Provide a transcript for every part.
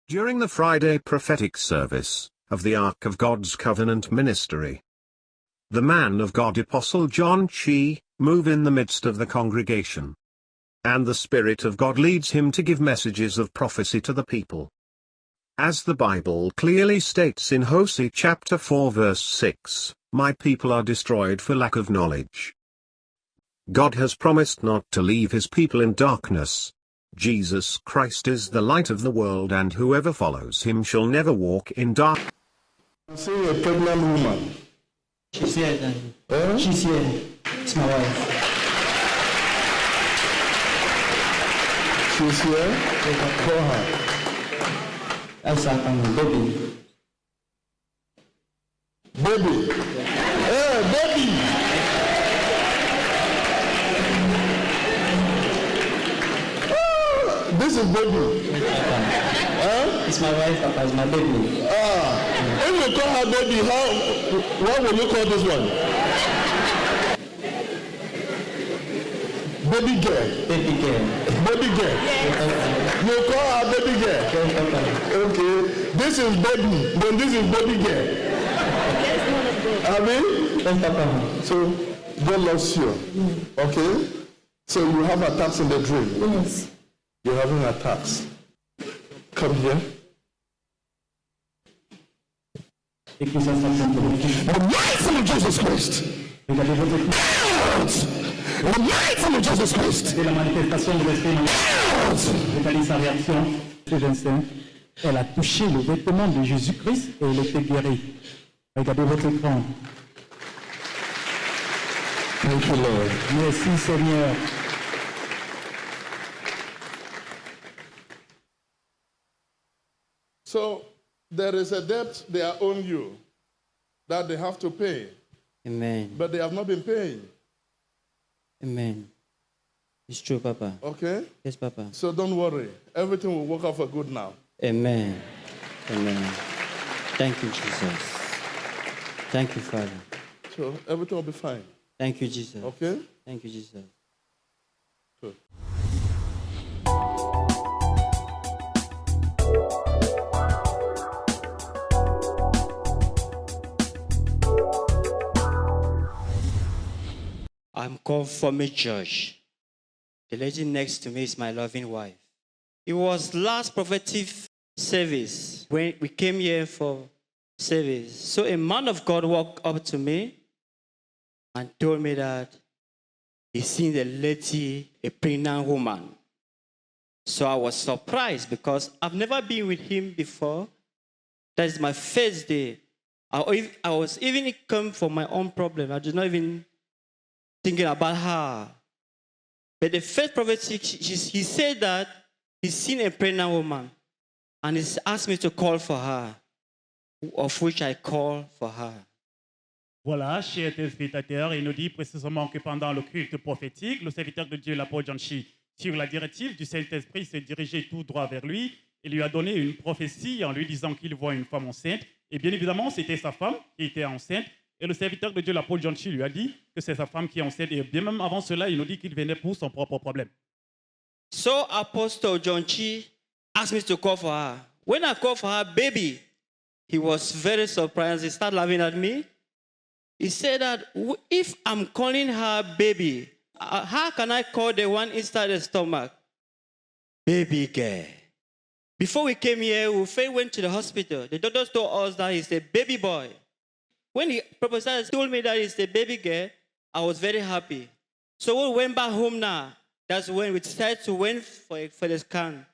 During the Friday prophetic service of the Ark of God's Covenant Ministry, the man of God Apostle John Chi move in the midst of the congregation, and the Spirit of God leads him to give messages of prophecy to the people. As the Bible clearly states in Hosea chapter 4 verse 6, "My people are destroyed for lack of knowledge." God has promised not to leave his people in darkness. Jesus Christ is the light of the world, and whoever follows him shall never walk in darkness. I'm seeing a pregnant woman. She's here, Daddy. She's here. It's my wife. She's here. Call her. That's our baby. Baby. Hey, baby. This is baby. It's my wife, Papa. It's my baby. If you call her baby, what will you call this one? Baby girl. Baby girl. Baby girl. You call her baby girl. Yes, Papa. Okay. This is baby. Then this is baby girl. Abi? Yes, Papa. So God loves you. Okay? So you have attacks in the dream. Yes. You're having attacks. Come here. Et que ça s'appelle The mighty name of Jesus Christ. Regardez votre The mighty name of Jesus Christ. c'est la manifestation de l'esprit. Regardez sa réaction. C'est Vincent. Elle a touché le vêtement de Jésus-Christ et elle était guérie. Regardez votre écran. Thank you, Lord. Merci, Seigneur. So there is a debt they are owing you that they have to pay, Amen. but they have not been paying. Amen. It's true, Papa. Okay? Yes, Papa. So don't worry. Everything will work out for good now. Amen. Amen. Thank you, Jesus. Thank you, Father. So everything will be fine. Thank you, Jesus. Okay? Thank you, Jesus. Good. I'm called from a church. The lady next to me is my loving wife. It was last prophetic service when we came here for service. So a man of God walked up to me and told me that he seen the lady, a pregnant woman. So I was surprised because I've never been with him before. That is my first day. I was even come for my own problem. I did not even thinking about her. But the first prophecy, he said that he's seen a pregnant woman and he's asked me to call for her, of which I call for her. Voilà, chers téléspectateurs, il nous dit précisément que pendant le culte prophétique, le serviteur de Dieu, l'apôtre John Chi, sur la directive du Saint-Esprit, s'est dirigé tout droit vers lui et lui a donné une prophétie en lui disant qu'il voit une femme enceinte. Et bien évidemment, c'était sa femme qui était enceinte. Et le serviteur de Dieu, l'apôtre John Chi, lui a dit que c'est sa femme qui est enceinte. Et bien même avant cela, il nous dit qu'il venait pour son propre problème. So Apostle John Chi asked me to call for her. When I called for her baby, he was very surprised. He started laughing at me. He said that if I'm calling her baby, how can I call the one inside the stomach? Baby girl. Before we came here, we first went to the hospital. The doctors told us that he's a baby boy. When the professor told me that it's a baby girl, I was very happy. So when we went back home now, that's when we decided to wait for the scan.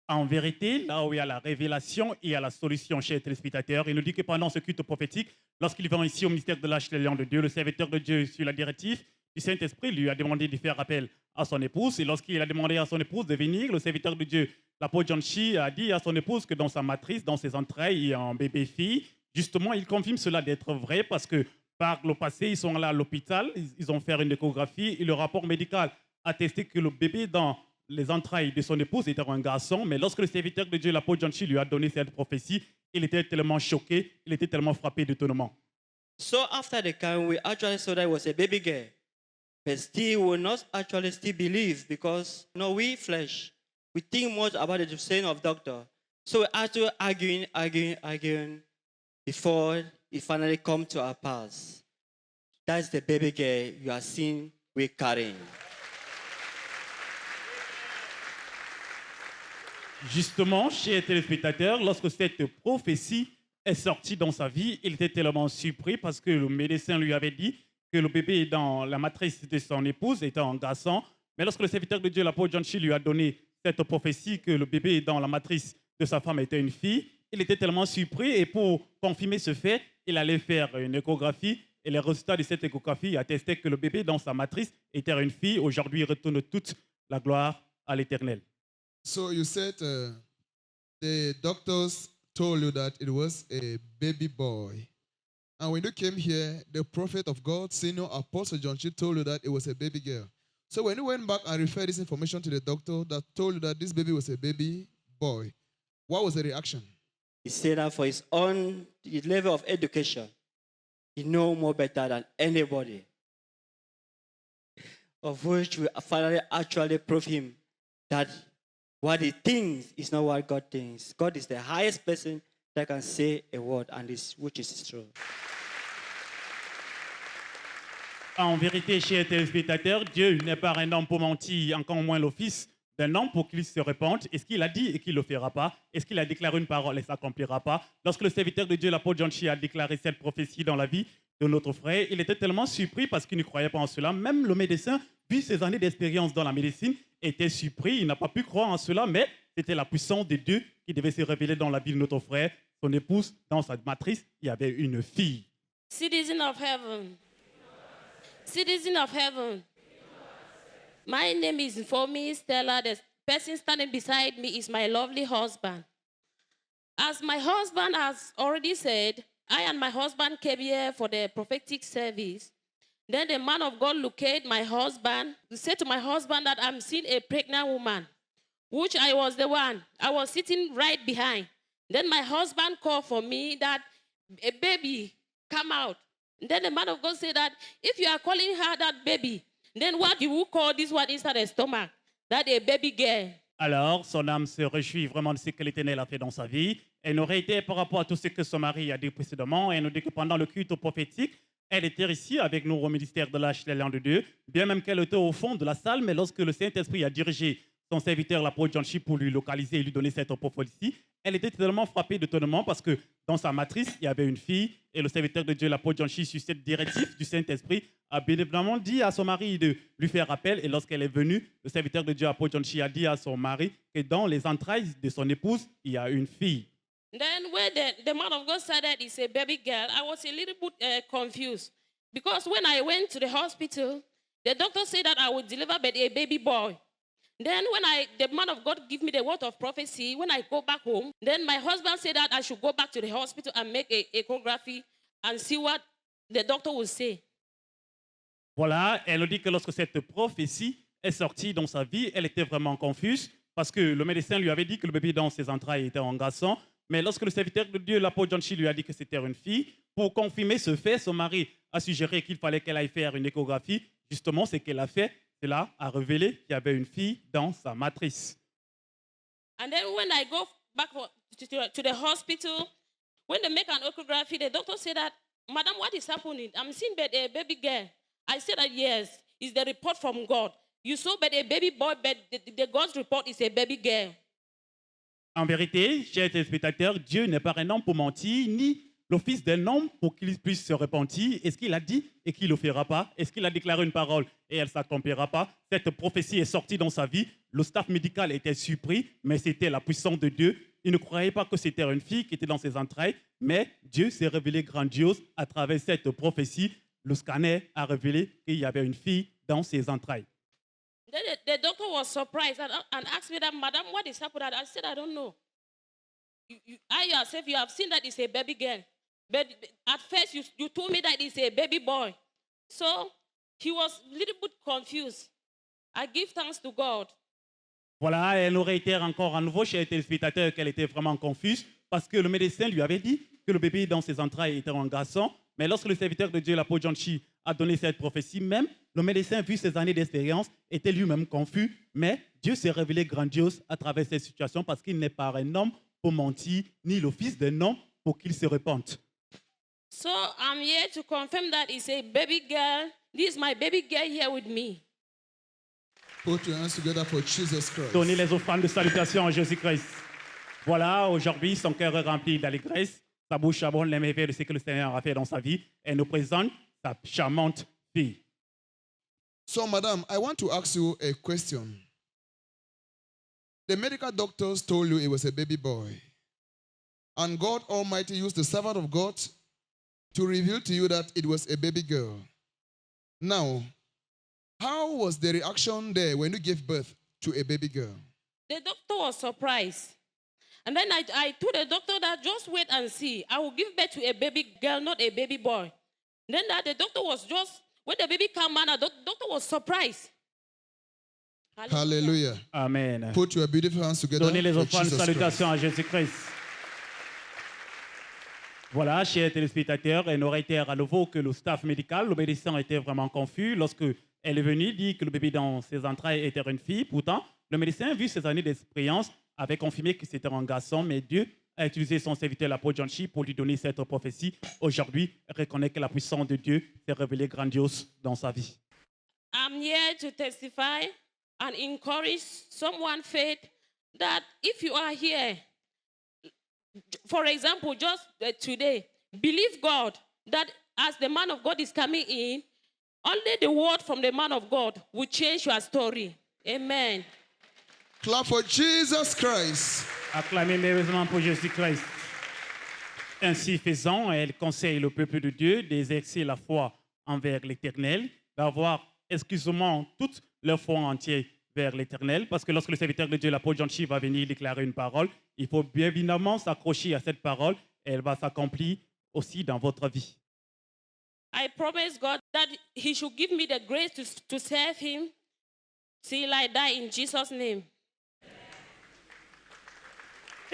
En vérité, là où il y a la révélation, il y a la solution chez les téléspectateurs. Il nous dit que pendant ce culte prophétique, lorsqu'il vint ici au ministère de l'Arche de Lion de Dieu, le serviteur de Dieu, sur la directive du Saint-Esprit, lui a demandé de faire appel à son épouse. Et lorsqu'il a demandé à son épouse de venir, le serviteur de Dieu, l'apôtre John Chi, a dit à son épouse que dans sa matrice, dans ses entrailles, il y a un bébé-fille. Justement, il confirme cela d'être vrai parce que par le passé, ils sont allés à l'hôpital, ils ont fait une échographie et le rapport médical attestait que le bébé dans les entrailles de son épouse était un garçon. Mais lorsque le serviteur de Dieu, l'apôtre John Chi, lui a donné cette prophétie, il était tellement choqué, il était tellement frappé d'étonnement. So after the scan, we actually saw that it was a baby girl. But still, we will not actually still believe because, we flesh. we think much about the saying of doctor. So we're actually arguing before it finally comes to our pass. That's the baby girl you are seeing we're carrying. Justement, chers téléspectateurs, lorsque cette prophétie est sortie dans sa vie, il était tellement surpris parce que le médecin lui avait dit que le bébé dans la matrice de son épouse était un garçon. Mais lorsque le serviteur de Dieu, l'apôtre John Chi, lui a donné cette prophétie que le bébé dans la matrice de sa femme était une fille, il était tellement surpris et pour confirmer ce fait, il allait faire une échographie et les résultats de cette échographie attestaient que le bébé dans sa matrice était une fille. Aujourd'hui, il retourne toute la gloire à l'Éternel. So you said the doctors told you that it was a baby boy. And when you came here, the prophet of God, senior apostle John Chi, told you that it was a baby girl. So when you went back and referred this information to the doctor that told you that this baby was a baby boy, what was the reaction? He said that for his own level of education, he knows more better than anybody. Of which we finally actually prove him that what he thinks is not what God thinks. God is the highest person that can say a word, and which is true. En vérité, chers téléspectateurs, Dieu n'est pas un homme pour mentir, encore moins l'office d'un homme pour qu'il se répande. Est-ce qu'il a dit et qu'il ne le fera pas? Est-ce qu'il a déclaré une parole et ne s'accomplira pas? Lorsque le serviteur de Dieu, l'apôtre John Chi, a déclaré cette prophétie dans la vie de notre frère, il était tellement surpris parce qu'il ne croyait pas en cela. Même le médecin, vu ses années d'expérience dans la médecine, était surpris. Il n'a pas pu croire en cela, mais c'était la puissance de Dieu qui devait se révéler dans la vie de notre frère. Son épouse, dans sa matrice, il y avait une fille. Citizen of heaven. Citizen of heaven. My name is Fomi Stella. The person standing beside me is my lovely husband. As my husband has already said, I and my husband came here for the prophetic service. Then the man of God located my husband, said to my husband that I'm seeing a pregnant woman, which I was the one. I was sitting right behind. Then my husband called for me that a baby come out. Then the man of God said that if you are calling her that baby, then what you will call this one inside the stomach? That a baby girl. Alors, son âme se réjouit vraiment de ce que l'Éternel a fait dans sa vie. Elle aurait été par rapport à tout ce que son mari a dit précédemment. Elle nous dit que pendant le culte prophétique, elle était ici avec nous au ministère de l'Arche-Léon de Dieu, bien même qu'elle était au fond de la salle, mais lorsque le Saint-Esprit a dirigé son serviteur, l'apôtre John Chi, pour lui localiser et lui donner cette prophétie, elle était tellement frappée d'étonnement parce que dans sa matrice, il y avait une fille et le serviteur de Dieu, l'apôtre John Chi, sur cette directive du Saint-Esprit, a bien évidemment dit à son mari de lui faire appel. Et lorsqu'elle est venue, le serviteur de Dieu, l'apôtre John Chi, a dit à son mari que dans les entrailles de son épouse, il y a une fille. Then when the man of God said that it's a baby girl, I was a little bit confused. Because when I went to the hospital, the doctor said that I would deliver a baby boy. Then when the man of God gave me the word of prophecy, when I go back home, then my husband said that I should go back to the hospital and make a echography and see what the doctor will say. Voilà, elle nous dit que lorsque cette prophétie est sortie dans sa vie, elle était vraiment confuse parce que le médecin lui avait dit que le bébé dans ses entrailles était un garçon. Mais lorsque le serviteur de Dieu, l'apôtre John Chi, lui a dit que c'était une fille, pour confirmer ce fait, son mari a suggéré qu'il fallait qu'elle aille faire une échographie. Justement, ce qu'elle a fait, cela a révélé qu'il y avait une fille dans sa matrice. And then when I go back to the hospital, when they make an echography, the doctor said that, Madam, what is happening? I'm seeing a baby girl. I said that, yes, it's the report from God. You saw a baby boy, but the God's report is a baby girl. En vérité, chers téléspectateurs, Dieu n'est pas un homme pour mentir, ni l'office d'un homme pour qu'il puisse se repentir. Est-ce qu'il a dit et qu'il ne le fera pas? Est-ce qu'il a déclaré une parole et elle ne s'accomplira pas? Cette prophétie est sortie dans sa vie. Le staff médical était surpris, mais c'était la puissance de Dieu. Il ne croyait pas que c'était une fille qui était dans ses entrailles, mais Dieu s'est révélé grandiose à travers cette prophétie. Le scanner a révélé qu'il y avait une fille dans ses entrailles. Then the doctor was surprised and asked me that, Madam, what is happening? I said, I don't know. I yourself, you have seen that it's a baby girl. But at first, you told me that it's a baby boy. So he was a little bit confused. I give thanks to God. Voilà, elle aurait été encore à nouveau chez les téléspectateurs qu'elle était vraiment confuse parce que le médecin lui avait dit que le bébé dans ses entrailles était un garçon. Mais lorsque le serviteur de Dieu, l'apôtre John Chi, a donné cette prophétie, même le médecin, vu ses années d'expérience, était lui-même confus, mais Dieu s'est révélé grandiose à travers cette situation parce qu'il n'est pas un homme pour mentir, ni le fils d'un homme pour qu'il se repente. So I'm here to confirm that it's a baby girl. This is my baby girl here with me. Put your hands together for Jesus Christ. Donnez les offrandes de salutation à Jésus-Christ. Voilà, aujourd'hui, son cœur est rempli d'allégresse. Sa bouche abonde les merveilles de ce que le Seigneur a fait dans sa vie et nous présente sa charmante fille. So, madam, I want to ask you a question. The medical doctors told you it was a baby boy. And God Almighty used the servant of God to reveal to you that it was a baby girl. Now, how was the reaction there when you gave birth to a baby girl? The doctor was surprised. And then I told the doctor that just wait and see. I will give birth to a baby girl, not a baby boy. Then the doctor was just, when the baby came out, the doctor was surprised. Hallelujah. Amen. Put your beautiful hands together Donnez les for offrandes de Jesus salutation Christ. à Jésus-Christ. Voilà, chers téléspectateurs, elle nous réitère à nouveau que le staff médical, le médecin était vraiment confus lorsque elle est venue dire que le bébé dans ses entrailles était une fille. Pourtant, le médecin, vu ses années d'expérience, avait confirmé que c'était un garçon, mais Dieu a utilisé son serviteur, l'apôtre John Chi, pour lui donner cette prophétie. Aujourd'hui, elle reconnaît que la puissance de Dieu s'est révélée grandiose dans sa vie. I'm here to testify and encourage someone's faith that if you are here, for example, just today, believe God that as the man of God is coming in, only the word from the man of God will change your story. Amen. Clap for Jesus Christ. Acclamez merveilleusement pour Jésus-Christ. Ainsi faisant, elle conseille le peuple de Dieu d'exercer la foi envers l'Éternel, d'avoir exclusivement toute leur foi entière vers l'Éternel, parce que lorsque le serviteur de Dieu, l'apôtre John Chi, va venir déclarer une parole, il faut bien évidemment s'accrocher à cette parole et elle va s'accomplir aussi dans votre vie. I promise God that He should give me the grace to serve Him till I die in Jesus' name.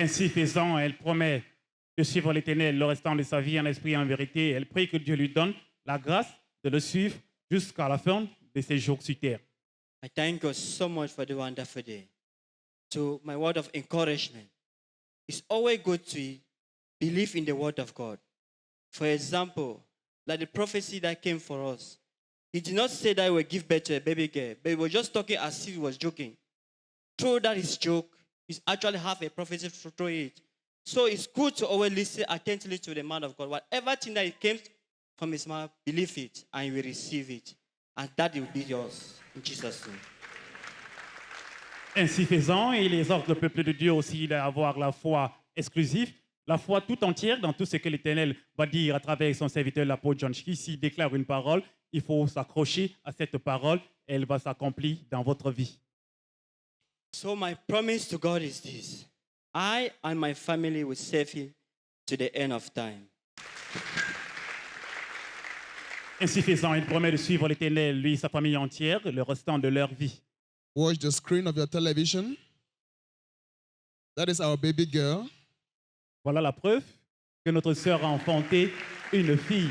Ainsi faisant, elle promet de suivre l'Éternel le restant de sa vie en esprit et en vérité. Elle prie que Dieu lui donne la grâce de le suivre jusqu'à la fin de ses jours sur terre. I thank God so much for the wonderful day. So my word of encouragement, it's always good to believe in the word of God. For example, like the prophecy that came for us, he did not say that he would give birth to a baby girl, but he was just talking as if he was joking. Through that his joke, he's actually have a prophecy through it. So it's good to always listen attentively to the man of God. Whatever thing that it came from his mouth, believe it and you will receive it. And that will be yours. In Jesus' name. Ainsi faisant, il exhorte le peuple de Dieu aussi d'avoir la foi exclusive, la foi tout entière dans tout ce que l'Éternel va dire à travers son serviteur, l'apôtre John Chi. S'il déclare une parole, il faut s'accrocher à cette parole et elle va s'accomplir dans votre vie. So my promise to God is this. I and my family will serve him to the end of time. Ainsi faisant, il promet de suivre l'Éternel, lui et sa famille entière, le restant de leur vie. Watch the screen of your television. That is our baby girl. Voilà la preuve que notre sœur a enfanté une fille.